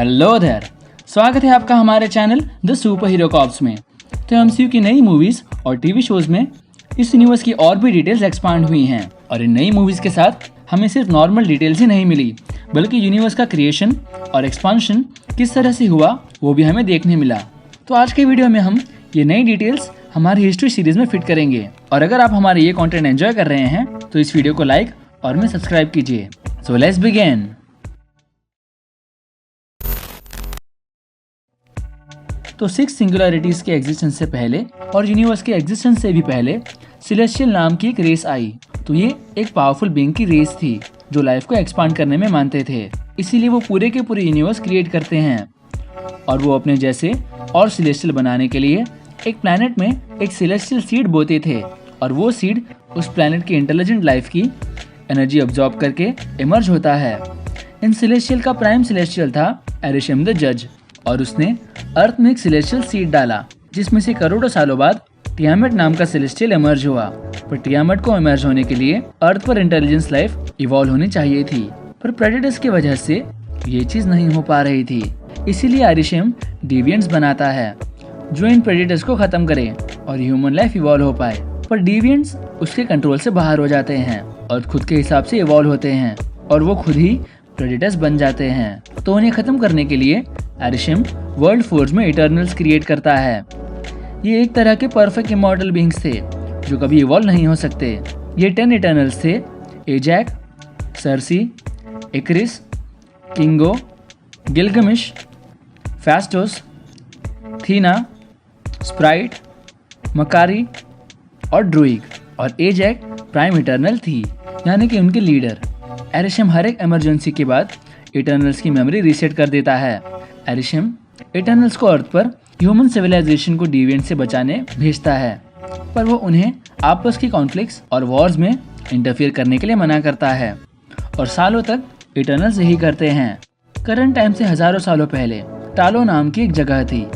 Hello there, स्वागत है आपका हमारे channel the super hero corps में। तो एमसीयू की नई मूवीज और टीवी शोज में इस यूनिवर्स की और भी डिटेल्स एक्सपांड हुई हैं और इन नई मूवीज के साथ हमें सिर्फ नॉर्मल डिटेल्स ही नहीं मिली बल्कि यूनिवर्स का क्रिएशन और एक्सपांशन किस तरह से हुआ वो भी हमें देखने मिला। तो आज के वीडियो में हम ये नई डिटेल्स हमारी हिस्ट्री सीरीज में फिट करेंगे और अगर आप हमारे ये कंटेंट एंजॉय कर रहे हैं तो इस वीडियो को लाइक और में सब्सक्राइब कीजिए। So let's begin. तो 6 सिंगुलरिटीज के एग्जिस्टेंस से पहले और यूनिवर्स के एग्जिस्टेंस से भी पहले सेलेस्टियल नाम की एक रेस आई। तो ये एक पावरफुल बीइंग की रेस थी जो लाइफ को एक्सपांड करने में मानते थे, इसीलिए वो पूरे के पूरे यूनिवर्स क्रिएट करते हैं और वो अपने जैसे और सेलेस्टियल बनाने के लिए एक प्लैनेट में एक सेलेस्टियल सीड बोते थे और वो सीड उस प्लैनेट की इंटेलिजेंट लाइफ की एनर्जी अब्जॉर्ब करके इमर्ज होता है। इन सेलेस्टियल का प्राइम सेलेस्टियल था एरिशम द जज और उसने अर्थ में एक सेलेस्टियल सीड डाला जिसमें से करोड़ों सालों बाद टियामेट नाम का सेलेस्टियल इमर्ज हुआ। पर टियामेट को इमर्ज होने के लिए अर्थ पर इंटेलिजेंस लाइफ इवॉल्व होनी चाहिए थी, पर प्रेडेटर्स की वजह से ये चीज नहीं हो पा रही थी। इसीलिए एरिशम डिविएंट्स बनाता है जो इन प्रेडेटर्स को खत्म करे और ह्यूमन लाइफ इवॉल्व हो पाए। पर डिविएंट्स उसके कंट्रोल से बाहर हो जाते हैं और खुद के हिसाब से इवॉल्व होते हैं और वो खुद ही प्रेडेटर्स बन जाते हैं। तो उन्हें खत्म करने के लिए एरिशम वर्ल्ड फोर्ज में इटर्नल्स क्रिएट करता है। ये एक तरह के परफेक्ट इमॉर्टल बीइंग्स थे जो कभी इवॉल्व नहीं हो सकते। ये 10 इटर्नल्स थे: एजैक, सर्सी, इक्रिस, किंगो, गिलगमिश, फास्टोस, थीना, स्प्राइट, मकारी और ड्रूइग। और एजैक प्राइम इटर्नल थी, यानी कि उनके लीडर। एरिशम हर एक इमरजेंसी के बाद इटर्नल्स की मेमोरी रीसेट कर देता है। एरिशम इटर्नल्स को अर्थ पर ह्यूमन सिविलाइजेशन को डिविएंट से बचाने भेजता है, पर वो उन्हें आपस की कॉन्फ्लिक्ट्स और वॉर्स में इंटरफियर करने के लिए मना करता है और सालों तक इटर्नल्स यही करते हैं। करंट टाइम से हजारों सालों पहले टालो नाम की एक जगह थी।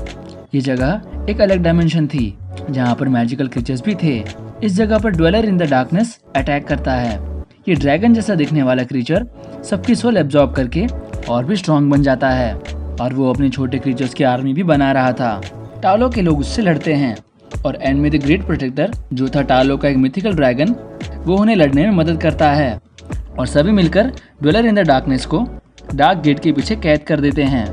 ये जगह एक अलग डायमेंशन थी जहाँ पर मैजिकल क्रीचर्स भी थे। इस जगह पर dweller in the darkness attack करता है। ये ड्रैगन जैसा दिखने वाला क्रीचर सबकी सोल एब्जॉर्ब करके और भी स्ट्रॉन्ग बन जाता है और वो अपने छोटे क्रीचर्स की आर्मी भी बना रहा था। टालो के लोग उससे लड़ते हैं और एंड में द ग्रेट प्रोटेक्टर जो था टालो का एक मिथिकल ड्रैगन, वो उन्हें लड़ने में मदद करता है और सभी मिलकर ड्वेलर इन द डार्कनेस को डार्क गेट के पीछे कैद कर देते हैं।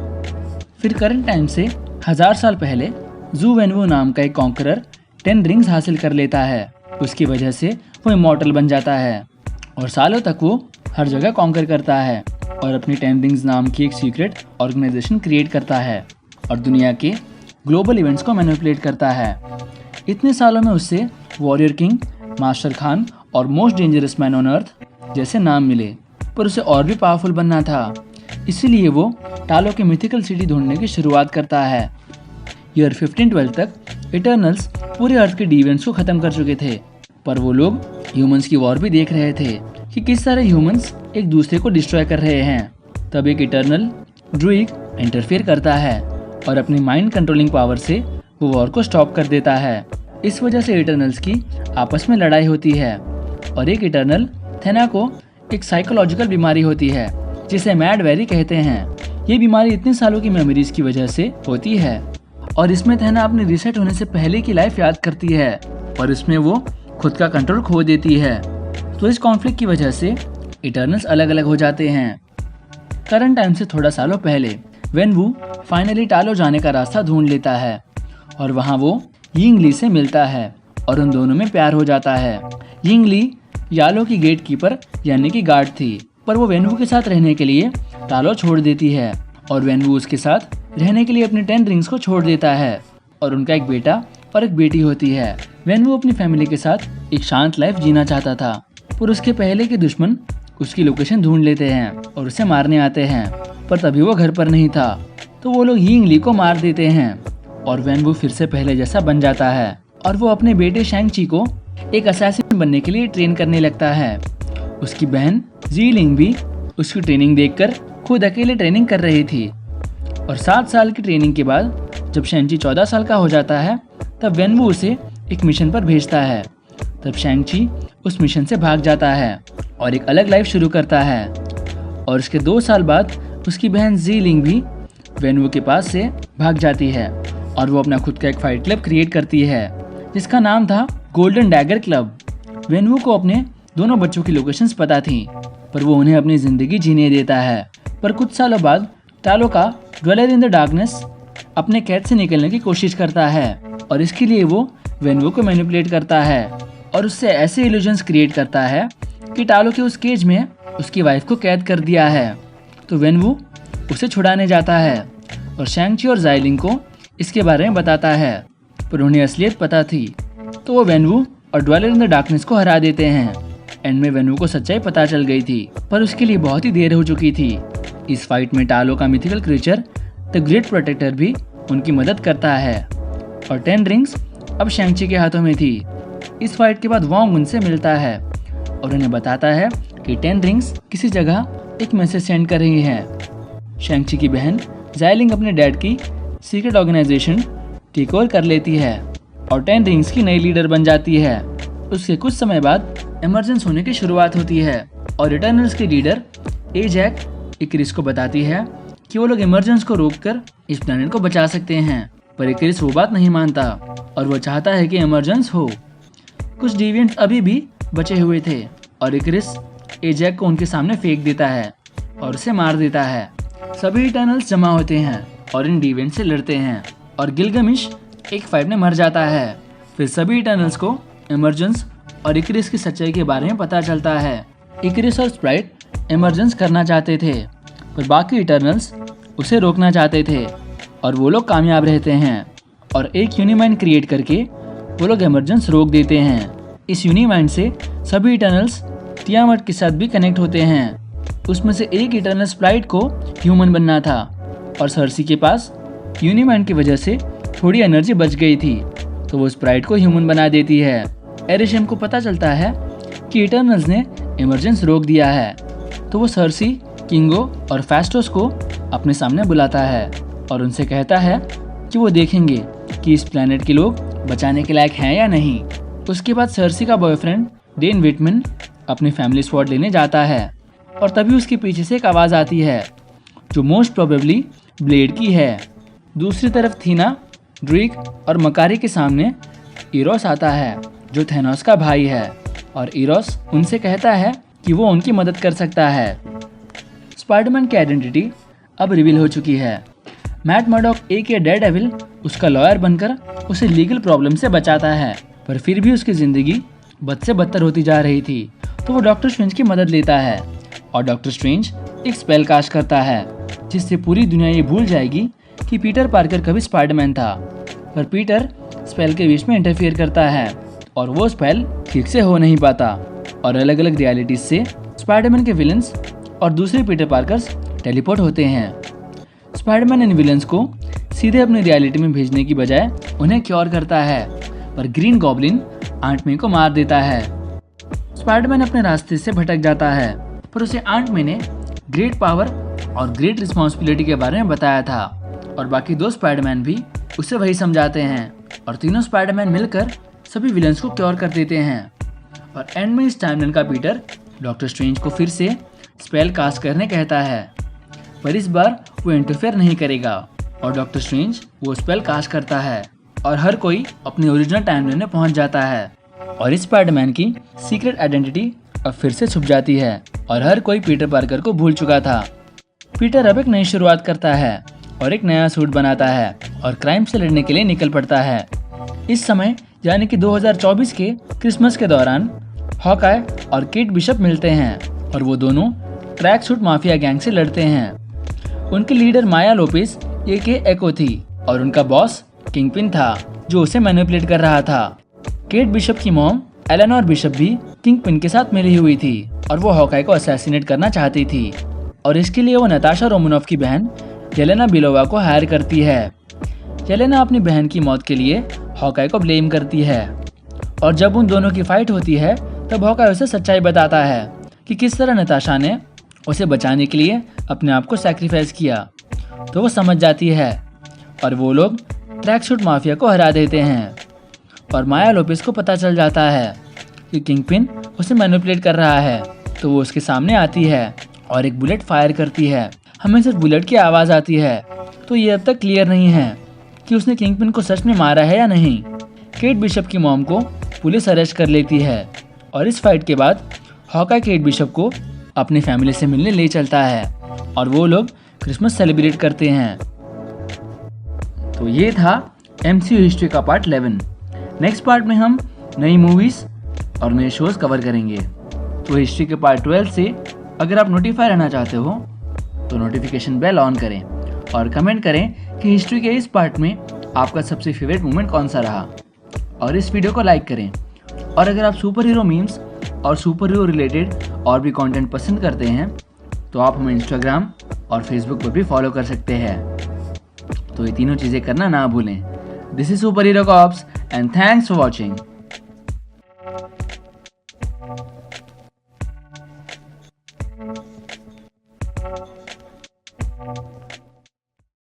फिर करंट टाइम से 1000 साल पहले जू वेनवू नाम का एक कॉन्करर 10 रिंग्स हासिल कर लेता है। उसकी वजह से वो इमॉर्टल बन जाता है और सालों तक वो हर जगह कॉन्कर करता है और अपनी 10 रिंग्स नाम की एक सीक्रेट ऑर्गेनाइजेशन क्रिएट करता है और दुनिया के ग्लोबल इवेंट्स को मैनिपुलेट करता है। इतने सालों में उससे वॉरियर किंग, मास्टर खान और most dangerous man on earth जैसे नाम मिले, पर उसे और भी पावरफुल बनना था। इसीलिए वो टालो के मिथिकल सिटी ढूंढने की शुरुआत करता है। ईयर 1512 तक इटर्नल्स पूरे अर्थ के डिविएंट्स को खत्म कर चुके थे, पर वो लोग ह्यूमंस की वॉर भी देख रहे थे कि किस तरह ह्यूमंस एक दूसरे को डिस्ट्रॉय कर रहे हैं। तब एक इटर्नल ड्रूइग इंटरफेयर करता है और अपनी माइंड कंट्रोलिंग पावर से वो वॉर को स्टॉप कर देता है। इस वजह से इटर्नल्स की आपस में लड़ाई होती है और एक इटर्नल थेना को एक साइकोलॉजिकल बीमारी होती है जिसे मैड वेरी कहते हैं। ये बीमारी इतने सालों की मेमोरीज की वजह से होती है और इसमें थेना अपने रीसेट होने से पहले की लाइफ याद करती है और इसमें वो खुद का कंट्रोल खो देती है। तो इस कॉन्फ्लिक्ट की वजह से इटर्नल्स अलग अलग हो जाते हैं। करंट टाइम से थोड़ा सालों पहले वेनवू फाइनली टालो जाने का रास्ता ढूंढ लेता है और वहाँ वो यिंगली से मिलता है और उन दोनों में प्यार हो जाता है। यिंगली यालो की गेट कीपर यानी कि गार्ड थी, पर वो वेनवू के साथ रहने के लिए टालो छोड़ देती है और वेनवू उसके साथ रहने के लिए अपने 10 रिंग्स को छोड़ देता है और उनका एक बेटा और एक बेटी होती है। वेनवू अपनी फैमिली के साथ एक शांत लाइफ जीना चाहता था, पर उसके पहले के दुश्मन उसकी लोकेशन ढूंढ लेते हैं और उसे मारने आते हैं, पर तभी वो घर पर नहीं था तो वो लोग यिंगली को मार देते हैं और वेनवू फिर से पहले जैसा बन जाता है और वो अपने बेटे शैंग-ची को एक असैसिन बनने के लिए ट्रेन करने लगता है। उसकी बहन ज़ीलिंग भी उसकी ट्रेनिंग देखकर खुद अकेले ट्रेनिंग कर रही थी और 7 साल की ट्रेनिंग के बाद जब शैंग-ची 14 साल का हो जाता है तब वेनवू उसे एक मिशन पर भेजता है। तब शैंग-ची उस मिशन से भाग जाता है और एक अलग लाइफ शुरू करता है और उसके 2 साल बाद उसकी बहन ज़ीलिंग भी वेनवू के पास से भाग जाती है और वो अपना खुद का एक फाइट क्लब क्रिएट करती है जिसका नाम था गोल्डन डैगर क्लब। वेनवू को अपने दोनों बच्चों की लोकेशंस पता थी, पर वो उन्हें अपनी जिंदगी जीने देता है। पर कुछ सालों बाद टालो का ड्वेलर इन द डार्कनेस अपने कैद से निकलने की कोशिश करता है और इसके लिए वो वेनवू को मैनिपुलेट करता है और उससे ऐसे इल्यूजन्स क्रिएट करता है कि टालो के उस केज में उसकी वाइफ को कैद कर दिया है। तो वेनवू उसे छुड़ाने जाता है और शैंग-ची और ज़ाइलिंग को इसके बारे में बताता है, पर उन्हें असलियत पता थी। तो वो वेनवू और ड्वेलर इन द डार्कनेस को हरा देते हैं। एंड में वेनवू को सच्चाई पता चल गई थी, पर उसके लिए बहुत ही देर हो चुकी थी। इस फाइट में टालो का mythical creature the great protector भी उनकी मदद करता है और 10 रिंग्स अब शैंग-ची के हाथों में थी। इस फाइट के बाद वोंग उनसे मिलता है और उन्हें बताता है कि 10 रिंग्स किसी जगह एक मैसेज सेंड कर रही हैं। शैंग-ची की बहन ज़ाइलिंग अपने डैड की सीक्रेट ऑर्गेनाइजेशन टेक ओवर कर लेती है और 10 रिंग्स की नई लीडर बन जाती है। उसके कुछ समय बाद इमरजेंस होने की शुरुआत होती है और इटर्नल्स की लीडर एजैक इकरिस को बताती है कि वो लोग इमरजेंस को रोककर इस प्लेनेट को बचा सकते हैं, पर इकरिस वो बात नहीं मानता और वो चाहता है कि इमरजेंस हो। कुछ डिविएंट्स अभी भी बचे हुए थे और इकरिस एजैक को उनके सामने फेंक देता है और उसे मार देता है। सभी इटर्नल्स जमा होते हैं और इन डिविएंट्स से लड़ते हैं और गिलगमिश एक फाइट में मर जाता है। फिर सभी इटर्नल्स को इमरजेंस और इकरिस की सच्चाई के बारे में पता चलता है। इकरिस और स्प्राइट इमरजेंस करना चाहते थे, पर बाकी इटर्नल्स उसे रोकना चाहते थे और वो लोग कामयाब रहते हैं और एक यूनिमाइंड क्रिएट करके वो लोग इमरजेंस रोक देते हैं। इस यूनिमाइंड से सभी इटर्नल्स तियामत के साथ भी कनेक्ट होते हैं। उसमें से एक इटर्नल स्प्राइट को ह्यूमन बनना था और सर्सी के पास यूनिमाइंड की वजह से थोड़ी एनर्जी बच गई थी, तो वो स्प्राइट को ह्यूमन बना देती है। एरिशम को पता चलता है कि इटर्नल्स ने इमरजेंस रोक दिया है, तो वो सर्सी, किंगो और फेस्टोस को अपने सामने बुलाता है और उनसे कहता है कि वो देखेंगे कि इस प्लेनेट के लोग बचाने के लायक हैं या नहीं। उसके बाद सर्सी का बॉयफ्रेंड डेन विटमैन अपनी फैमिली स्वॉर्ड लेने जाता है और तभी उसके पीछे से एक आवाज़ आती है जो मोस्ट प्रोबेबली ब्लेड की है। दूसरी तरफ थीना, ड्रीक और मकारी के सामने इरोस आता है जो थैनोस का भाई है और इरोस उनसे कहता है कि वो उनकी मदद कर सकता है। स्पाइडरमैन की आइडेंटिटी अब रिवील हो चुकी है। मैट मर्डॉक एक डेयरडेविल उसका लॉयर बनकर उसे लीगल प्रॉब्लम से बचाता है, पर फिर भी उसकी ज़िंदगी बद से बदतर होती जा रही थी, तो वो डॉक्टर स्ट्रेंज की मदद लेता है और डॉक्टर स्ट्रेंज एक स्पेल कास्ट करता है जिससे पूरी दुनिया ये भूल जाएगी कि पीटर पार्कर कभी स्पाइडरमैन था। पर पीटर स्पेल के बीच में इंटरफियर करता है और वो स्पेल ठीक से हो नहीं पाता और अलग अलग रियलिटीज से स्पाइडरमैन के विलन्स और दूसरे पीटर पार्कर्स टेलीपोर्ट होते हैं। स्पाइडरमैन इन विलन्स को सीधे अपनी रियलिटी में भेजने की बजाय उन्हें क्योर करता है, पर ग्रीन गॉब्लिन आंट मे को मार देता है। स्पाइडरमैन अपने रास्ते से भटक जाता है, पर उसे आंट मे ने ग्रेट पावर और ग्रेट रिस्पॉन्सिबिलिटी के बारे में बताया था और बाकी 2 स्पाइडरमैन भी उसे वही समझाते हैं और तीनों स्पाइडरमैन मिलकर सभी विलन्स को क्योर कर देते हैं। और एंड में इस टाइमलाइन का पीटर डॉक्टर स्ट्रेंज को फिर से स्पेल कास्ट करने कहता है, पर इस बार वो इंटरफेयर नहीं करेगा और डॉक्टर स्ट्रेंज वो स्पेल कास्ट करता है और हर कोई अपनी ओरिजिनल टाइमलाइन में पहुंच जाता है और इस स्पाइडरमैन की सीक्रेट आइडेंटिटी अब फिर से छुप जाती है और हर कोई पीटर पार्कर को भूल चुका था। पीटर अब एक नई शुरुआत करता है और एक नया सूट बनाता है और क्राइम से लड़ने के लिए निकल पड़ता है। इस समय यानी कि 2024 के क्रिसमस के दौरान हॉकाय और केट बिशप मिलते हैं और वो दोनों ट्रैक सूट माफिया गैंग से लड़ते हैं। उनकी लीडर माया लोपेस एके एको थी और उनका बॉस किंगपिन था जो उसे मैनिपुलेट कर रहा था। केट बिशप की मॉम एलेनोर बिशप भी किंगपिन के साथ मिली हुई थी और वो हॉकाय को असैसिनेट करना चाहती थी और इसके लिए वो नताशा रोमानोफ की बहन येलेना बिलोवा को हायर करती है। येलेना अपनी बहन की मौत के लिए हॉकाय को ब्लेम करती है और जब उन दोनों की फाइट होती है तब हॉकाय उसे सच्चाई बताता है कि किस तरह नताशा ने उसे बचाने के लिए अपने आप को सैक्रिफाइस किया, तो वो समझ जाती है और वो लोग ट्रैक सूट माफिया को हरा देते हैं। और माया लोपेस को पता चल जाता है कि किंगपिन उसे मैनिपुलेट कर रहा है, तो वो उसके सामने आती है और एक बुलेट फायर करती है। हमें सिर्फ बुलेट की आवाज़ आती है तो ये अब तक क्लियर नहीं है कि उसने किंगपिन को सच में मारा है या नहीं। केट बिशप की मॉम को पुलिस अरेस्ट कर लेती है और इस फाइट के बाद हॉकाई केट बिशप को अपनी फैमिली से मिलने ले चलता है और वो लोग क्रिसमस सेलिब्रेट करते हैं। तो ये था MCU हिस्ट्री का पार्ट 11। नेक्स्ट पार्ट में हम नई मूवीज और नए शोज कवर करेंगे। तो हिस्ट्री के पार्ट 12 से अगर आप नोटिफाई रहना चाहते हो तो नोटिफिकेशन बेल ऑन करें और कमेंट करें कि हिस्ट्री के इस पार्ट में आपका सबसे फेवरेट मोमेंट कौन सा रहा, और इस वीडियो को लाइक करें। और अगर आप सुपर हीरो मीम्स और सुपर हीरो रिलेटेड और भी कंटेंट पसंद करते हैं तो आप हमें इंस्टाग्राम और फेसबुक पर भी फॉलो कर सकते हैं। तो ये तीनों चीज़ें करना ना भूलें। This is super hero cops and thanks for watching.